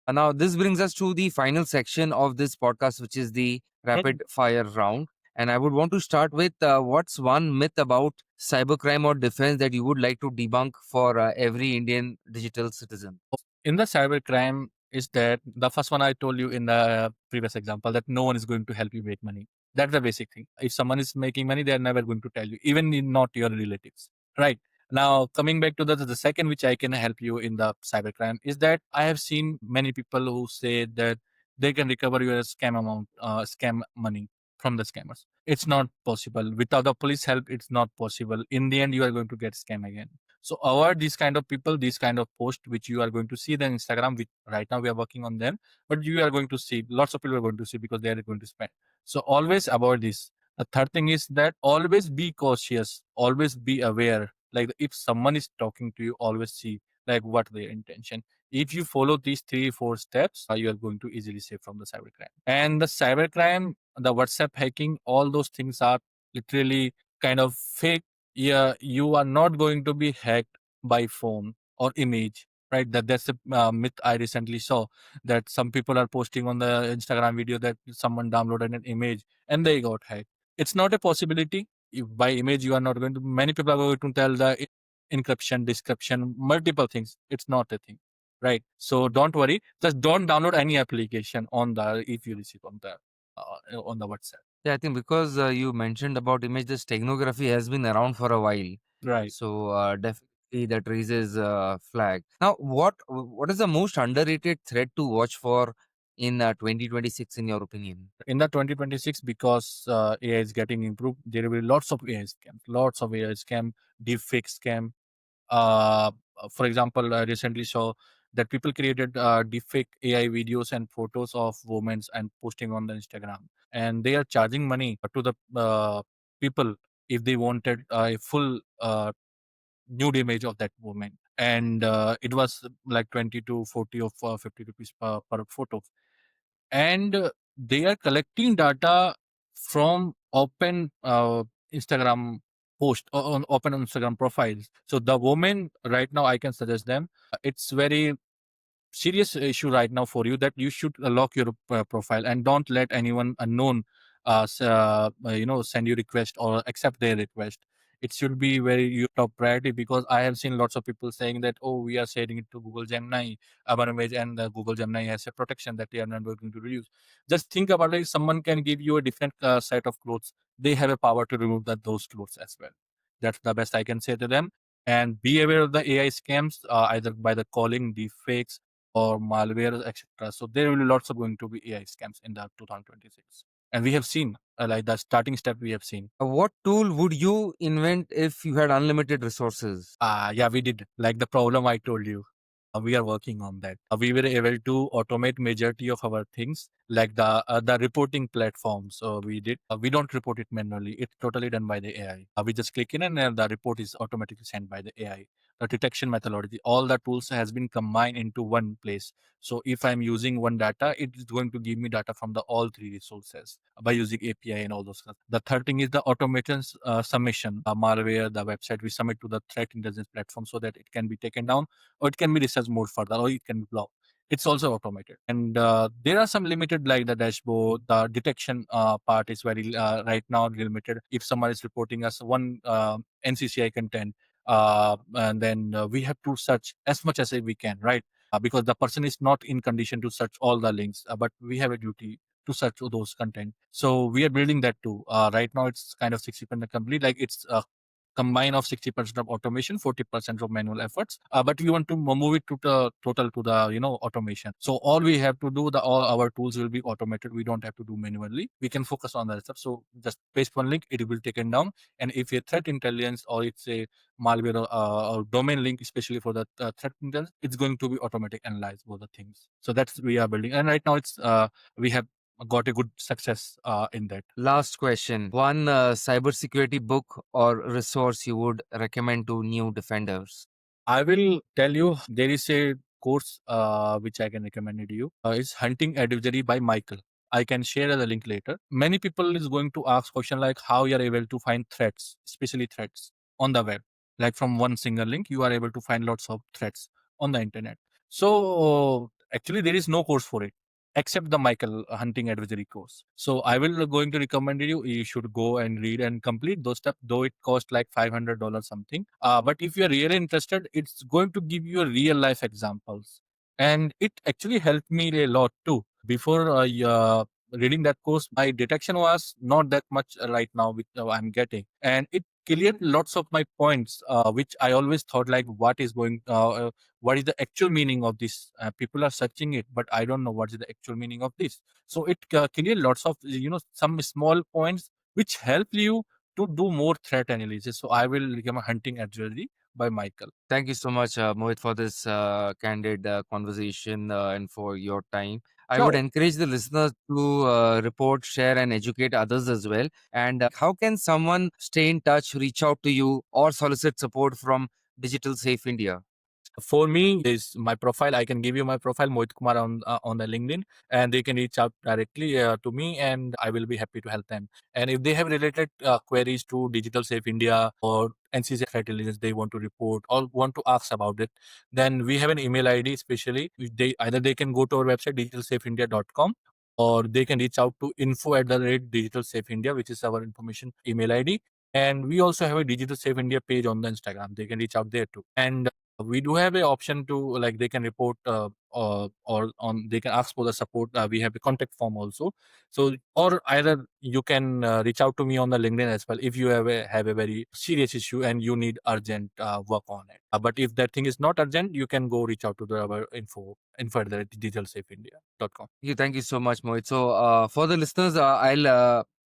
B: And now this brings us to the final section of this podcast, which is the rapid fire round. And I would want to start with what's one myth about cybercrime or defense that you would like to debunk for every Indian digital citizen?
C: In the cybercrime, is that the first one I told you in the previous example, that no one is going to help you make money. That's the basic thing. If someone is making money, they're never going to tell you, even not your relatives, right? Now, coming back to the second, which I can help you in the cybercrime, is that I have seen many people who say that they can recover your scam money from the scammers. It's not possible. Without the police help, it's not possible. In the end, you are going to get scam again. So avoid these kind of people, these kind of posts, which you are going to see then Instagram, which right now we are working on them, but you are going to see, lots of people are going to see, because they are going to spend. So always avoid this. The third thing is that always be cautious, always be aware. Like if someone is talking to you, always see like what their intention. If you follow these 3 4 steps, you are going to easily save from the cybercrime. And the cybercrime, the WhatsApp hacking, all those things are literally kind of fake. Yeah, you are not going to be hacked by phone or image, right? That's a myth I recently saw, that some people are posting on the Instagram video that someone downloaded an image and they got hacked. It's not a possibility. If by image you are not going to, many people are going to tell the encryption, description, multiple things. It's not a thing, right? So don't worry, just don't download any application on the, if you receive on the WhatsApp.
B: Yeah, I think because you mentioned about image, the steganography has been around for a while.
C: Right.
B: So that raises a flag. Now, what is the most underrated threat to watch for in 2026, in your opinion?
C: In the 2026, because AI is getting improved, there will be lots of AI scam, deepfake scam. Uh, for example, I recently saw that people created deepfake AI videos and photos of women and posting on the Instagram, and they are charging money to the people if they wanted a full nude image of that woman, and it was like 20 to 40 or 50 rupees per photo, and they are collecting data from open Instagram post or on open Instagram profiles. So the woman right now, I can suggest them. It's very serious issue right now for you that you should lock your profile and don't let anyone unknown send you request or accept their request. It should be very your top priority, because I have seen lots of people saying that, oh, we are sharing it to Google Gemini our image, and Google Gemini has a protection that they are not going to reduce. Just think about it. Someone can give you a different set of clothes. They have a power to remove those clothes as well. That's the best I can say to them. And be aware of the AI scams, either by the calling, deepfakes, or malware, etc. So there will be lots of going to be AI scams in the 2026, and we have seen like the starting step we have seen.
B: What tool would you invent if you had unlimited resources?
C: Yeah, we did. Like the problem I told you, we are working on that. We were able to automate majority of our things, like the reporting platforms. We did. We don't report it manually. It's totally done by the AI. We just click in, and the report is automatically sent by the AI. The detection methodology, all the tools has been combined into one place. So if I'm using one data, it is going to give me data from the all three resources by using API and all those stuff. The third thing is the automation submission, malware, the website we submit to the threat intelligence platform so that it can be taken down, or it can be researched more further, or it can be blocked. It's also automated. And there are some limited, like the dashboard, the detection part is very right now limited. If someone is reporting us one NCCI content, and then we have to search as much as we can, right? Because the person is not in condition to search all the links, but we have a duty to search those content. So we are building that too. Right now, it's kind of 60% complete. Like it's combine of 60% of automation, 40% of manual efforts. But we want to move it to the total to the automation. So all we have to do, the all our tools will be automated. We don't have to do manually. We can focus on that stuff. So just paste one link, it will be taken down. And if a threat intelligence or it's a malware or domain link, especially for the threat intelligence, it's going to be automatic analyze both the things. So that's we are building. And right now it's we have got a good success in that.
B: Last question. One cybersecurity book or resource you would recommend to new defenders?
C: I will tell you there is a course which I can recommend it to you. It's Hunting Advisory by Michael. I can share the link later. Many people is going to ask question like how you are able to find threats, especially threats on the web. Like from one single link, you are able to find lots of threats on the internet. So actually, there is no course for it except the Michael Hunting Advisory course. So I will going to recommend you should go and read and complete those steps, though it cost like $500 something. But if you're really interested, it's going to give you a real life examples. And it actually helped me a lot too. Before reading that course, my detection was not that much right now, which I'm getting. And it cleared lots of my points, which I always thought like, what is the actual meaning of this? People are searching it, but I don't know what is the actual meaning of this. So it cleared lots of, some small points which help you to do more threat analysis. So I will recommend Hunting Advisory by Michael.
B: Thank you so much, Mohit, for this candid conversation and for your time. I would
C: Sure.
B: encourage the listeners to report, share, and educate others as well. And how can someone stay in touch, reach out to you, or solicit support from Digital Safe India?
C: For me, is my profile. I can give you my profile, Mohit Kumar, on the LinkedIn, and they can reach out directly to me, and I will be happy to help them. And if they have related queries to Digital Safe India or NCC threat intelligence, they want to report or want to ask about it, then we have an email ID. Especially, they either they can go to our website digitalsafeindia.com, or they can reach out to info@digitalsafeindia, which is our information email ID. And we also have a Digital Safe India page on the Instagram. They can reach out there too. And We do have an option to, like, they can report or on they can ask for the support. We have a contact form also. So, or either you can reach out to me on the LinkedIn as well if you have a very serious issue and you need urgent work on it. But if that thing is not urgent, you can go reach out to our info at digitalsafeindia.com.
B: Thank you so much, Mohit. So, for the listeners,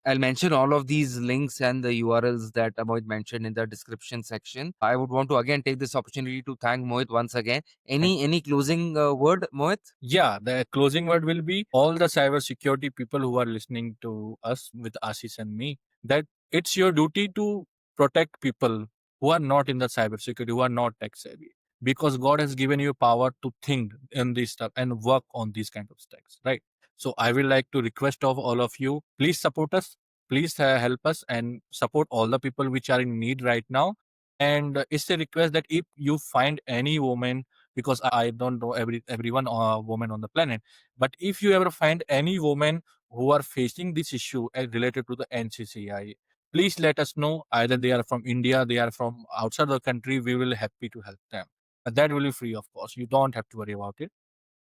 B: I'll mention all of these links and the URLs that Mohit mentioned in the description section. I would want to again take this opportunity to thank Mohit once again. Any closing word, Mohit?
C: Yeah, the closing word will be all the cybersecurity people who are listening to us with Ashish and me, that it's your duty to protect people who are not in the cybersecurity, who are not tech savvy, because God has given you power to think in this stuff and work on these kind of stacks, right? So I will like to request of all of you, please support us, please help us and support all the people which are in need right now. And it's a request that if you find any woman, because I don't know everyone woman on the planet, but if you ever find any woman who are facing this issue related to the NCCI, please let us know. Either they are from India, they are from outside the country, we will happy to help them. That will be free, of course. You don't have to worry about it.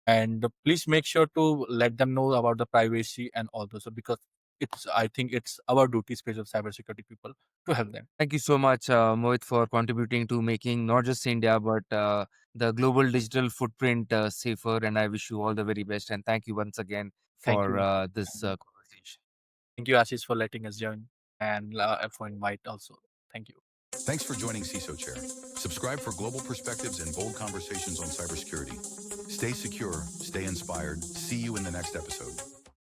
C: And please make sure to let them know about the privacy and all those, because I think it's our duty, especially cybersecurity people, to help them.
B: Thank you so much, Mohit, for contributing to making not just India, but the global digital footprint safer. And I wish you all the very best. And thank you once again
C: Thank
B: for
C: you.
B: this conversation.
C: Thank you, Ashish, for letting us join, and for invite also. Thank you.
A: Thanks for joining CISO Chair. Subscribe for global perspectives and bold conversations on cybersecurity. Stay secure, stay inspired. See you in the next episode.